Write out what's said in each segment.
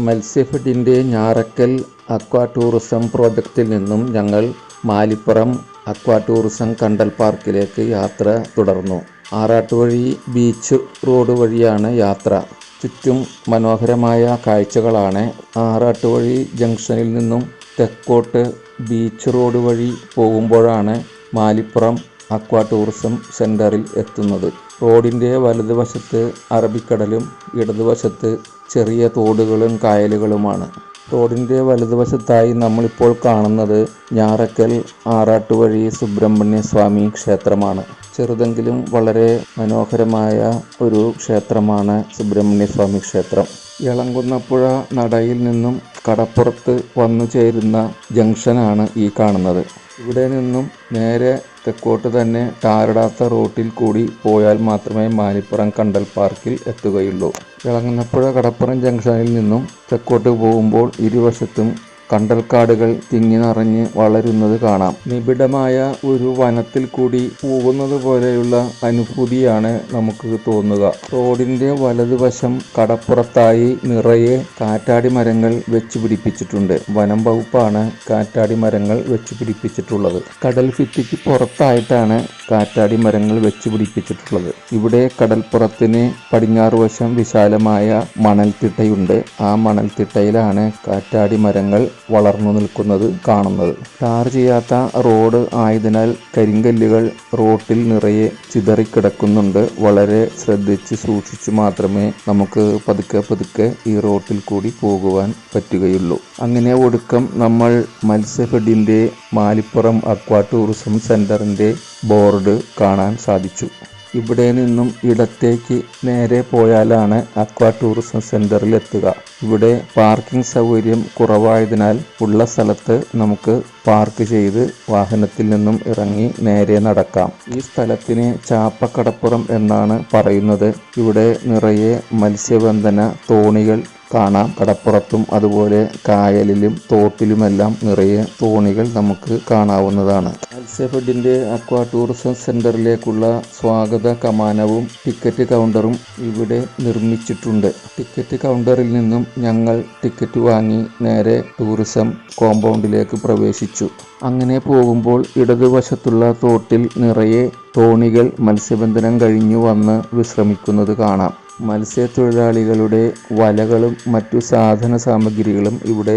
മത്സ്യഫെഡിൻ്റെ ഞാറക്കൽ അക്വാ tourism പ്രോജക്റ്റിൽ നിന്നും ഞങ്ങൾ മാലിപ്പുറം അക്വാ ടൂറിസം കണ്ടൽ പാർക്കിലേക്ക് യാത്ര തുടർന്നു. ആറാട്ടുവഴി ബീച്ച് റോഡ് വഴിയാണ് യാത്ര. ചുറ്റും മനോഹരമായ കാഴ്ചകളാണ്. ആറാട്ടുവഴി ജംഗ്ഷനിൽ നിന്നും തെക്കോട്ട് ബീച്ച് റോഡ് വഴി പോകുമ്പോഴാണ് മാലിപ്പുറം അക്വാ ടൂറിസം സെൻറ്ററിൽ എത്തുന്നത്. റോഡിൻ്റെ വലതുവശത്ത് അറബിക്കടലും ഇടതുവശത്ത് ചെറിയ തോടുകളും കായലുകളുമാണ്. റോഡിൻ്റെ വലതുവശത്തായി നമ്മളിപ്പോൾ കാണുന്നത് ഞാറക്കൽ ആറാട്ടുവഴി സുബ്രഹ്മണ്യ സ്വാമി ക്ഷേത്രമാണ്. ചെറുതെങ്കിലും വളരെ മനോഹരമായ ഒരു ക്ഷേത്രമാണ് സുബ്രഹ്മണ്യ സ്വാമി ക്ഷേത്രം. എളങ്കുന്നപ്പുഴ നടയിൽ നിന്നും കടപ്പുറത്ത് വന്നു ചേരുന്ന ജംഗ്ഷനാണ് ഈ കാണുന്നത്. ഇവിടെ നിന്നും നേരെ തെക്കോട്ട് തന്നെ ടാറിടാത്ത റോട്ടിൽ കൂടി പോയാൽ മാത്രമേ മാലിപ്പുറം കണ്ടൽ പാർക്കിൽ എത്തുകയുള്ളൂ. എളങ്ങുന്നപ്പുഴ കടപ്പുറം ജംഗ്ഷനിൽ നിന്നും തെക്കോട്ട് പോകുമ്പോൾ ഇരുവശത്തും കണ്ടൽക്കാടുകൾ തിങ്ങി നിറഞ്ഞ് വളരുന്നത് കാണാം. നിബിഡമായ ഒരു വനത്തിൽ കൂടി പോകുന്നത് പോലെയുള്ള അനുഭൂതിയാണ് നമുക്ക് തോന്നുക. റോഡിന്റെ വലതുവശം കടപ്പുറത്തായി നിറയെ കാറ്റാടി മരങ്ങൾ വെച്ച് പിടിപ്പിച്ചിട്ടുണ്ട്. വനം വകുപ്പാണ് കാറ്റാടി മരങ്ങൾ വെച്ച് പിടിപ്പിച്ചിട്ടുള്ളത്. കടൽ ഭിത്തിക്ക് പുറത്തായിട്ടാണ് കാറ്റാടി മരങ്ങൾ വെച്ച് പിടിപ്പിച്ചിട്ടുള്ളത്. ഇവിടെ കടൽപ്പുറത്തിന് പടിഞ്ഞാറ് വശം വിശാലമായ മണൽത്തിട്ടയുണ്ട്. ആ മണൽത്തിട്ടയിലാണ് കാറ്റാടി മരങ്ങൾ വളർന്നു നിൽക്കുന്നത് കാണുന്നത്. ടാർ ചെയ്യാത്ത റോഡ് ആയതിനാൽ കരിങ്കല്ലുകൾ റോട്ടിൽ നിറയെ ചിതറിക്കിടക്കുന്നുണ്ട്. വളരെ ശ്രദ്ധിച്ച് സൂക്ഷിച്ചു മാത്രമേ നമുക്ക് പതുക്കെ ഈ റോട്ടിൽ കൂടി പോകുവാൻ പറ്റുകയുള്ളൂ. അങ്ങനെ ഒടുക്കം നമ്മൾ മത്സ്യഫെഡിൻ്റെ മാലിപ്പുറം അക്വാ ടൂറിസം സെൻറ്ററിൻ്റെ ബോർഡ് കാണാൻ സാധിച്ചു. ഇവിടെ നിന്നും ഇടത്തേക്ക് നേരെ പോയാലാണ് അക്വാ ടൂറിസം സെൻറ്ററിൽ എത്തുക. ഇവിടെ പാർക്കിംഗ് സൗകര്യം കുറവായതിനാൽ ഉള്ള സ്ഥലത്ത് നമുക്ക് പാർക്ക് ചെയ്ത് വാഹനത്തിൽ നിന്നും ഇറങ്ങി നേരെ നടക്കാം. ഈ സ്ഥലത്തിന് ചാപ്പക്കടപ്പുറം എന്നാണ് പറയുന്നത്. ഇവിടെ നിറയെ മത്സ്യബന്ധന തോണികൾ കാണാം. കടപ്പുറത്തും അതുപോലെ കായലിലും തോട്ടിലുമെല്ലാം നിറയെ തോണികൾ നമുക്ക് കാണാവുന്നതാണ്. മത്സ്യഫെഡിൻ്റെ അക്വാ ടൂറിസം സെൻറ്ററിലേക്കുള്ള സ്വാഗത കമാനവും ടിക്കറ്റ് കൗണ്ടറും ഇവിടെ നിർമ്മിച്ചിട്ടുണ്ട്. ടിക്കറ്റ് കൗണ്ടറിൽ നിന്നും ഞങ്ങൾ ടിക്കറ്റ് വാങ്ങി നേരെ ടൂറിസം കോമ്പൗണ്ടിലേക്ക് പ്രവേശിച്ചു. അങ്ങനെ പോകുമ്പോൾ ഇടതുവശത്തുള്ള തോട്ടിൽ നിറയെ തോണികൾ മത്സ്യബന്ധനം കഴിഞ്ഞു വന്ന് വിശ്രമിക്കുന്നത് കാണാം. മത്സ്യത്തൊഴിലാളികളുടെ വലകളും മറ്റു സാധന സാമഗ്രികളും ഇവിടെ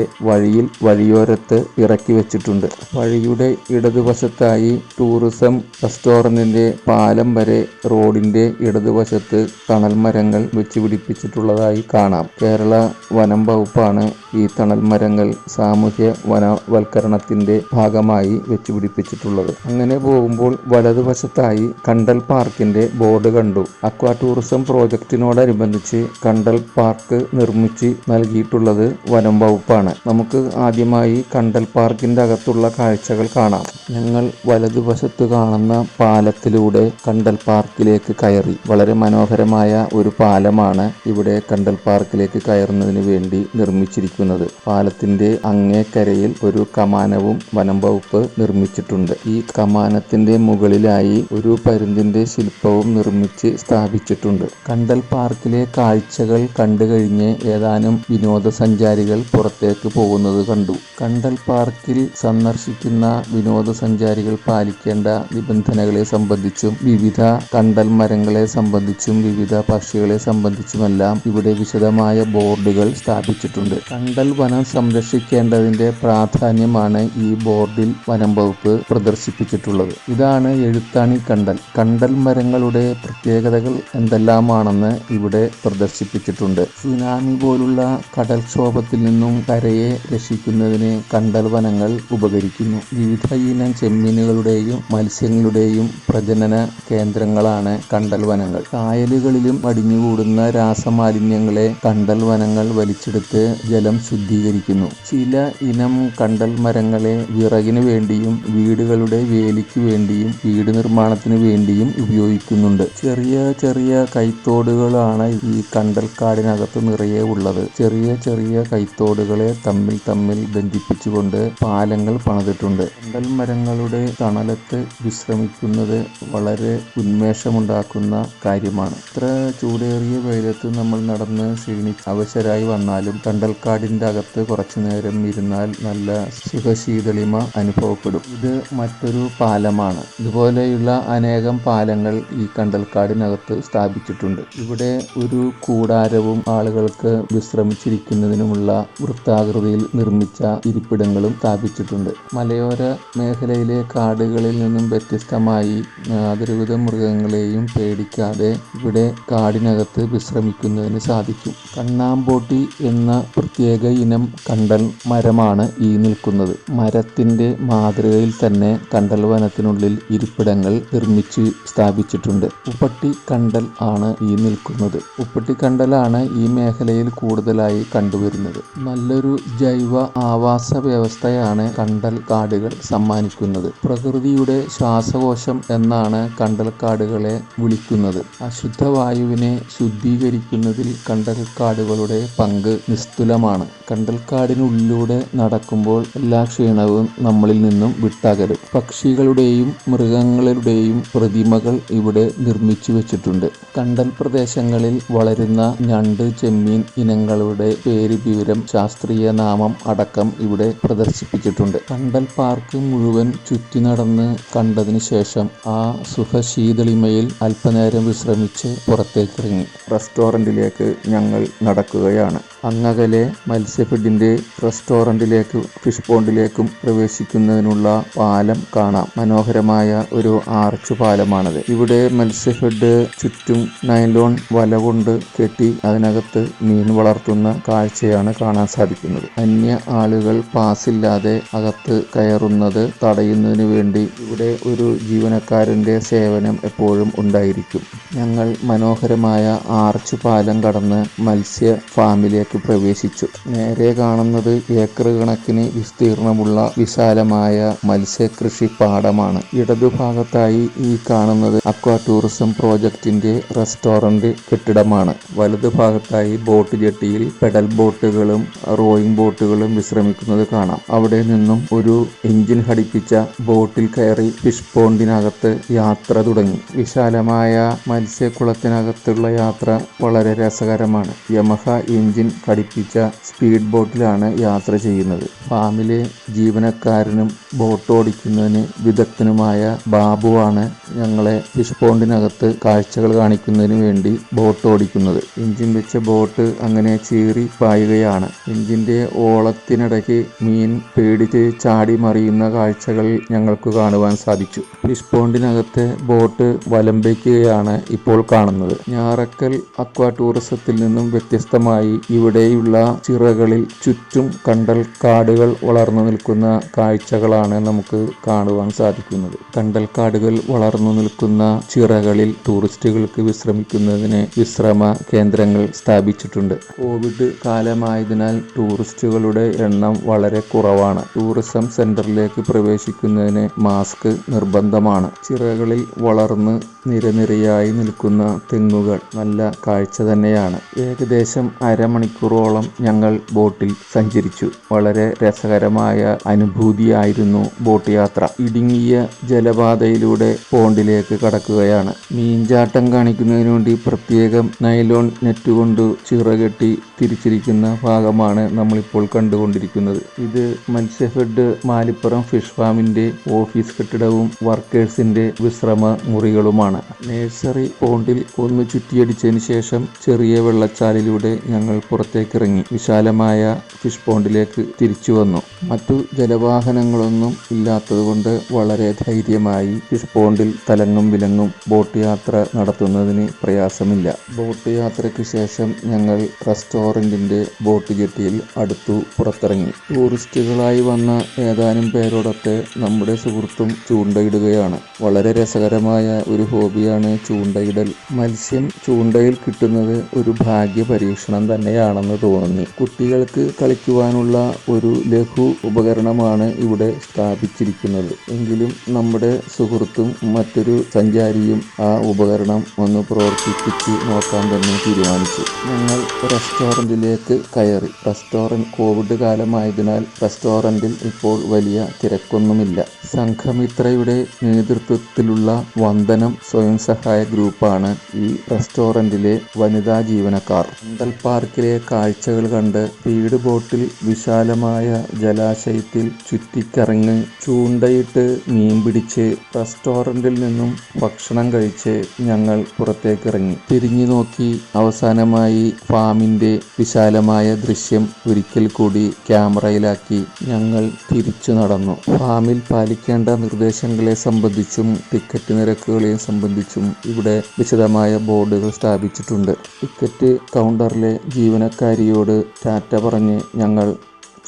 വഴിയോരത്ത് ഇറക്കി വെച്ചിട്ടുണ്ട്. വഴിയുടെ ഇടതുവശത്തായി ടൂറിസം റെസ്റ്റോറൻറ്റിൻ്റെ പാലം വരെ റോഡിൻ്റെ ഇടതുവശത്ത് തണൽ മരങ്ങൾ വെച്ച് പിടിപ്പിച്ചിട്ടുള്ളതായി കാണാം. കേരള വനം വകുപ്പാണ് ഈ തണൽ മരങ്ങൾ സാമൂഹ്യ വനവൽക്കരണത്തിൻ്റെ ഭാഗമായി വെച്ച് പിടിപ്പിച്ചിട്ടുള്ളത്. അങ്ങനെ പോകുമ്പോൾ വലതുവശത്തായി കണ്ടൽ പാർക്കിൻ്റെ ബോർഡ് കണ്ടു. അക്വാ ടൂറിസം പ്രോജക്റ്റിനോടനുബന്ധിച്ച് കണ്ടൽ പാർക്ക് നിർമ്മിച്ച് നൽകിയിട്ടുള്ളത് വനം വകുപ്പാണ്. നമുക്ക് ആദ്യമായി കണ്ടൽ പാർക്കിൻ്റെ അകത്തുള്ള കാഴ്ചകൾ കാണാം. ഞങ്ങൾ വലതുവശത്ത് കാണുന്ന പാലത്തിലൂടെ കണ്ടൽ പാർക്കിലേക്ക് കയറി. വളരെ മനോഹരമായ ഒരു പാലമാണ് ഇവിടെ കണ്ടൽ പാർക്കിലേക്ക് കയറുന്നതിന് വേണ്ടി നിർമ്മിച്ചിരിക്കുന്നത്. പാലത്തിന്റെ അങ്ങേക്കരയിൽ ഒരു കമാനവും വനം വകുപ്പ് നിർമ്മിച്ചിട്ടുണ്ട്. ഈ കമാനത്തിന്റെ മുകളിലായി ഒരു പരുന്തിന്റെ ശില്പവും നിർമ്മിച്ച് സ്ഥാപിച്ചിട്ടുണ്ട്. കണ്ടൽ പാർക്കിലെ കാഴ്ചകൾ കണ്ടു കഴിഞ്ഞ് ഏതാനും വിനോദസഞ്ചാരികൾ പുറത്തേക്ക് പോകുന്നത് കണ്ടു. കണ്ടൽ പാർക്കിൽ സന്ദർശിക്കുന്ന വിനോദസഞ്ചാരികൾ പാലിക്കേണ്ട നിബന്ധനകളെ സംബന്ധിച്ചും വിവിധ കണ്ടൽ മരങ്ങളെ സംബന്ധിച്ചും വിവിധ പക്ഷികളെ സംബന്ധിച്ചുമെല്ലാം ഇവിടെ വിശദമായ ബോർഡുകൾ സ്ഥാപിച്ചിട്ടുണ്ട്. കണ്ടൽ വനം സംരക്ഷിക്കേണ്ടതിന്റെ പ്രാധാന്യമാണ് ഈ ബോർഡിൽ വനം വകുപ്പ് പ്രദർശിപ്പിച്ചിട്ടുള്ളത്. ഇതാണ് എഴുത്താണി കണ്ടൽ. കണ്ടൽ മരങ്ങളുടെ പ്രത്യേകതകൾ എന്തെല്ലാമാണെന്ന് ഇവിടെ പ്രദർശിപ്പിച്ചിട്ടുണ്ട്. സുനാമി പോലുള്ള കടൽക്ഷോഭത്തിൽ നിന്നും കരയെ രക്ഷിക്കുന്നതിന് കണ്ടൽ വനങ്ങൾ ഉപകരിക്കുന്നു. വിവിധ ഇനം ചെമ്മീനുകളുടെയും മത്സ്യങ്ങളുടെയും പ്രജനന കേന്ദ്രങ്ങളാണ് കണ്ടൽ വനങ്ങൾ. കായലുകളിലും അടിഞ്ഞുകൂടുന്ന രാസമാലിന്യങ്ങളെ കണ്ടൽ വനങ്ങൾ വലിച്ചെടുത്ത് ജലം ശുദ്ധീകരിക്കുന്നു. ചില ഇനം കണ്ടൽ മരങ്ങളെ വിറകിന് വേണ്ടിയും വീടുകളുടെ വേലിക്ക് വേണ്ടിയും വീട് നിർമ്മാണത്തിന് വേണ്ടിയും ഉപയോഗിക്കുന്നുണ്ട്. ചെറിയ ചെറിയ കൈത്തോടുകൾ തോടുകളാണ് ഈ കണ്ടൽക്കാടിനകത്ത് നിറയെ ഉള്ളത്. ചെറിയ ചെറിയ കൈത്തോടുകളെ തമ്മിൽ ബന്ധിപ്പിച്ചുകൊണ്ട് പാലങ്ങൾ പണിതിട്ടുണ്ട്. കണ്ടൽ മരങ്ങളുടെ തണലത്ത് വിശ്രമിക്കുന്നത് വളരെ ഉന്മേഷമുണ്ടാക്കുന്ന കാര്യമാണ്. ഇത്ര ചൂടേറിയ വെയിലത്ത് നമ്മൾ നടന്ന് ക്ഷീണിച്ച് അവശരായി വന്നാലും കണ്ടൽക്കാടിന്റെ അകത്ത് കുറച്ചു നേരം ഇരുന്നാൽ നല്ല സുഖശീതളിമ അനുഭവപ്പെടും. ഇത് മറ്റൊരു പാലമാണ്. ഇതുപോലെയുള്ള അനേകം പാലങ്ങൾ ഈ കണ്ടൽക്കാടിനകത്ത് സ്ഥാപിച്ചിട്ടുണ്ട്. ഇവിടെ ഒരു കൂടാരവും ആളുകൾക്ക് വിശ്രമിച്ചിരിക്കുന്നതിനുമുള്ള വൃത്താകൃതിയിൽ നിർമ്മിച്ച ഇരിപ്പിടങ്ങളും സ്ഥാപിച്ചിട്ടുണ്ട്. മലയോര മേഖലയിലെ കാടുകളിൽ നിന്നും വ്യത്യസ്തമായി യാതൊരുവിധ മൃഗങ്ങളെയും പേടിക്കാതെ ഇവിടെ കാടിനകത്ത് വിശ്രമിക്കുന്നതിന് സാധിക്കും. കണ്ണാമ്പോട്ടി എന്ന പ്രത്യേക ഇനം കണ്ടൽ മരമാണ് ഈ നിൽക്കുന്നത്. മരത്തിന്റെ മാതൃകയിൽ തന്നെ കണ്ടൽ വനത്തിനുള്ളിൽ ഇരിപ്പിടങ്ങൾ നിർമ്മിച്ച് സ്ഥാപിച്ചിട്ടുണ്ട്. ഉപ്പട്ടി കണ്ടൽ ആണ് ഈ നിൽക്കുന്നത്. ഉപ്പട്ടി കണ്ടലാണ് ഈ മേഖലയിൽ കൂടുതലായി കണ്ടുവരുന്നത്. നല്ലൊരു ജൈവ ആവാസ വ്യവസ്ഥയാണ് കണ്ടൽ കാടുകൾ സമ്മാനിക്കുന്നത്. പ്രകൃതിയുടെ ശ്വാസകോശം എന്നാണ് കണ്ടൽ കാടുകളെ വിളിക്കുന്നത്. അശുദ്ധവായുവിനെ ശുദ്ധീകരിക്കുന്നതിൽ കണ്ടൽ കാടുകളുടെ പങ്ക് നിസ്തുലമാണ്. കണ്ടൽക്കാടിനുള്ളിലൂടെ നടക്കുമ്പോൾ എല്ലാ ക്ഷീണവും നമ്മളിൽ നിന്നും വിട്ടകലും. പക്ഷികളുടെയും മൃഗങ്ങളുടെയും പ്രതിമകൾ ഇവിടെ നിർമ്മിച്ചു വെച്ചിട്ടുണ്ട്. കണ്ടൽ പ്രദേശങ്ങളിൽ വളരുന്ന ഞണ്ട്, ചെമ്മീൻ ഇനങ്ങളുടെ പേര്, വിവരം, ശാസ്ത്രീയ നാമം അടക്കം ഇവിടെ പ്രദർശിപ്പിച്ചിട്ടുണ്ട്. കണ്ടൽ പാർക്ക് മുഴുവൻ ചുറ്റി നടന്ന് കണ്ടതിന് ശേഷം ആ സുഖശീതളിമയിൽ അല്പനേരം വിശ്രമിച്ച് പുറത്തേക്കിറങ്ങി റെസ്റ്റോറന്റിലേക്ക് ഞങ്ങൾ നടക്കുകയാണ്. അങ്ങകലെ മത്സ്യഫെഡിന്റെ റെസ്റ്റോറന്റിലേക്ക് ഫിഷ് പോണ്ടിലേക്കും പ്രവേശിക്കുന്നതിനുള്ള പാലം കാണാം. മനോഹരമായ ഒരു ആർച്ച് പാലമാണത്. ഇവിടെ മത്സ്യഫെഡ് ചുറ്റും നൈലോൺ വല കൊണ്ട് കെട്ടി അതിനകത്ത് മീൻ വളർത്തുന്ന കാഴ്ചയാണ് കാണാൻ സാധിക്കുന്നത്. അന്യ ആളുകൾ പാസില്ലാതെ അകത്ത് കയറുന്നത് തടയുന്നതിന് വേണ്ടി ഇവിടെ ഒരു ജീവനക്കാരന്റെ സേവനം എപ്പോഴും ഉണ്ടായിരിക്കും. ഞങ്ങൾ മനോഹരമായ ആർച്ച് പാലം കടന്ന് മത്സ്യ ഫാമിലേക്ക് പ്രവേശിച്ചു. നേരെ കാണുന്നത് ഏക്കർ കണക്കിന് വിസ്തീർണമുള്ള വിശാലമായ മത്സ്യകൃഷി പാടമാണ്. ഇടതുഭാഗത്തായി ഈ കാണുന്നത് അക്വാ ടൂറിസം പ്രോജക്റ്റിന്റെ റെസ്റ്റോറന്റ് കെട്ടിടമാണ്. വലതുഭാഗത്തായി ബോട്ട് ജെട്ടിയിൽ പെഡൽ ബോട്ടുകളും റോയിങ് ബോട്ടുകളും വിശ്രമിക്കുന്നത് കാണാം. അവിടെ നിന്നും ഒരു എഞ്ചിൻ ഘടിപ്പിച്ച ബോട്ടിൽ കയറി ഫിഷ് പോണ്ടിനകത്ത് യാത്ര തുടങ്ങി. വിശാലമായ മത്സ്യക്കുളത്തിനകത്തുള്ള യാത്ര വളരെ രസകരമാണ്. യമഹ എഞ്ചിൻ ഘടിപ്പിച്ച സ്പീഡ് ബോട്ടിലാണ് യാത്ര ചെയ്യുന്നത്. ഫാമിലെ ജീവനക്കാരനും ബോട്ട് ഓടിക്കുന്നതിന് വിദഗ്ധനുമായ ബാബുവാണ് ഞങ്ങളെ ഫിഷ് പോണ്ടിനകത്ത് കാഴ്ചകൾ കാണിക്കുന്നതിന് വേണ്ടി ബോട്ട് ഓടിക്കുന്നത്. എഞ്ചിൻ വെച്ച ബോട്ട് അങ്ങനെ ചീറി പായുകയാണ്. എഞ്ചിന്റെ ഓളത്തിനിടയ്ക്ക് മീൻ പേടിച്ച് ചാടി മറിയുന്ന കാഴ്ചകൾ ഞങ്ങൾക്ക് കാണുവാൻ സാധിച്ചു. ഫിഷ് പോണ്ടിനകത്ത് ബോട്ട് വലം വയ്ക്കുകയാണ് ഇപ്പോൾ കാണുന്നത്. ഞാറക്കൽ അക്വാ ടൂറിസത്തിൽ നിന്നും വ്യത്യസ്തമായി ഇവിടെയുള്ള ചിറകളിൽ ചുറ്റും കണ്ടൽ കാടുകൾ വളർന്നു നിൽക്കുന്ന കാഴ്ചകളാണ് നമുക്ക് കാണുവാൻ സാധിക്കുന്നത്. കണ്ടൽ കാടുകൾ വളർന്നു നിൽക്കുന്ന ചിറകളിൽ ടൂറിസ്റ്റുകൾക്ക് വിശ്രമിക്കുന്നതിന് വിശ്രമ കേന്ദ്രങ്ങൾ സ്ഥാപിച്ചിട്ടുണ്ട്. കോവിഡ് കാലമായതിനാൽ ടൂറിസ്റ്റുകളുടെ എണ്ണം വളരെ കുറവാണ്. ടൂറിസം സെന്ററിലേക്ക് പ്രവേശിക്കുന്നതിന് മാസ്ക് നിർബന്ധമാണ്. ചിറകളിൽ വളർന്ന് നിരനിരയായി നിൽക്കുന്ന തെങ്ങുകൾ നല്ല കാഴ്ച തന്നെയാണ്. ഏകദേശം അരമണിക്കൂറോളം ഞങ്ങൾ ബോട്ടിൽ സഞ്ചരിച്ചു. വളരെ രസകരമായ അനുഭൂതിയായിരുന്നു ബോട്ട് യാത്ര. ഇടുങ്ങിയ ജലപാതയിലൂടെ പോണ്ടിലേക്ക് കടക്കുകയാണ്. മീൻചാട്ടം കാണിക്കുന്നതിന് വേണ്ടി പ്രത്യേകം നൈലോൺ നെറ്റ് കൊണ്ട് ചിറകെട്ടി തിരിച്ചിരിക്കുന്ന ഭാഗമാണ് നമ്മളിപ്പോൾ കണ്ടുകൊണ്ടിരിക്കുന്നത്. ഇത് മത്സ്യഫെഡ് മാലിപ്പുറം ഫിഷ് ഫാമിന്റെ ഓഫീസ് കെട്ടിടവും വർക്കേഴ്സിന്റെ വിശ്രമ മുറികളുമാണ്. നഴ്സറി പോണ്ടിൽ ഒന്ന് ചുറ്റിയടിച്ചതിന് ശേഷം ചെറിയ വെള്ളച്ചാലിലൂടെ ഞങ്ങൾ പുറത്തേക്കിറങ്ങി വിശാലമായ ഫിഷ് പോണ്ടിലേക്ക് തിരിച്ചു വന്നു. മറ്റു ജലവാഹനങ്ങളൊന്നും ഇല്ലാത്തതുകൊണ്ട് വളരെ ധൈര്യമായി ഫിഷ് പോണ്ടിൽ തലങ്ങും വിലങ്ങും ബോട്ട് യാത്ര നടത്തുന്നതിന് പ്രയാസമില്ല. ബോട്ട് യാത്രയ്ക്ക് ശേഷം ഞങ്ങൾ റെസ്റ്റോറന്റിന്റെ ബോട്ട് ജെട്ടിയിൽ അടുത്തു പുറത്തിറങ്ങി. ടൂറിസ്റ്റുകളായി വന്ന ഏതാനും പേരോടൊത്ത് നമ്മുടെ സുഹൃത്തും ചൂണ്ടയിടുകയാണ്. വളരെ രസകരമായ ഒരു ഹോബിയാണ് ചൂണ്ടയിടൽ. മത്സ്യം ചൂണ്ടയിൽ കിട്ടുന്നത് ഒരു ഭാഗ്യ പരീക്ഷണം തന്നെയാണെന്ന് തോന്നി. കുട്ടികൾ കുട്ടികൾക്ക് കളിക്കുവാനുള്ള ഒരു ലഘു ഉപകരണമാണ് ഇവിടെ സ്ഥാപിച്ചിരിക്കുന്നത്. എങ്കിലും നമ്മുടെ സുഹൃത്തും മറ്റൊരു സഞ്ചാരിയും ആ ഉപകരണം ഒന്ന് പ്രവർത്തിപ്പിച്ച് നോക്കാൻ തന്നെ തീരുമാനിച്ചു. ഞങ്ങൾ റെസ്റ്റോറൻറ്റിലേക്ക് കയറി. റെസ്റ്റോറൻറ്റ് കോവിഡ് കാലമായതിനാൽ റെസ്റ്റോറൻറ്റിൽ ഇപ്പോൾ വലിയ തിരക്കൊന്നുമില്ല. സംഘമിത്രയുടെ നേതൃത്വത്തിലുള്ള വന്ദനം സ്വയം സഹായ ഗ്രൂപ്പാണ് ഈ റെസ്റ്റോറൻറ്റിലെ വനിതാ ജീവനക്കാർ. കണ്ടൽ പാർക്കിലെ കാഴ്ചകൾ കണ്ട് സ്പീഡ് ബോട്ടിൽ വിശാലമായ ജലാശയത്തിൽ ചുറ്റിക്കറങ്ങി ചൂണ്ടയിട്ട് മീൻ പിടിച്ച് റെസ്റ്റോറൻറ്റിൽ നിന്നും ഭക്ഷണം കഴിച്ച് ഞങ്ങൾ പുറത്തേക്കിറങ്ങി. തിരിഞ്ഞു നോക്കി അവസാനമായി ഫാമിൻ്റെ വിശാലമായ ദൃശ്യം ഒരിക്കൽ കൂടി ക്യാമറയിലാക്കി ഞങ്ങൾ തിരിച്ചു നടന്നു. ഫാമിൽ പാലിക്കേണ്ട നിർദ്ദേശങ്ങളെ സംബന്ധിച്ചും ടിക്കറ്റ് നിരക്കുകളെയും സംബന്ധിച്ചും ഇവിടെ വിശദമായ ബോർഡുകൾ സ്ഥാപിച്ചിട്ടുണ്ട്. ടിക്കറ്റ് കൗണ്ടറിലെ ജീവനക്കാരിയോട് ടാറ്റ പറഞ്ഞ് ഞങ്ങൾ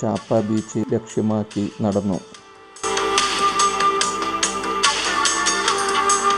ചാപ്പ ബീച്ച് ലക്ഷ്യമാക്കി നടന്നു.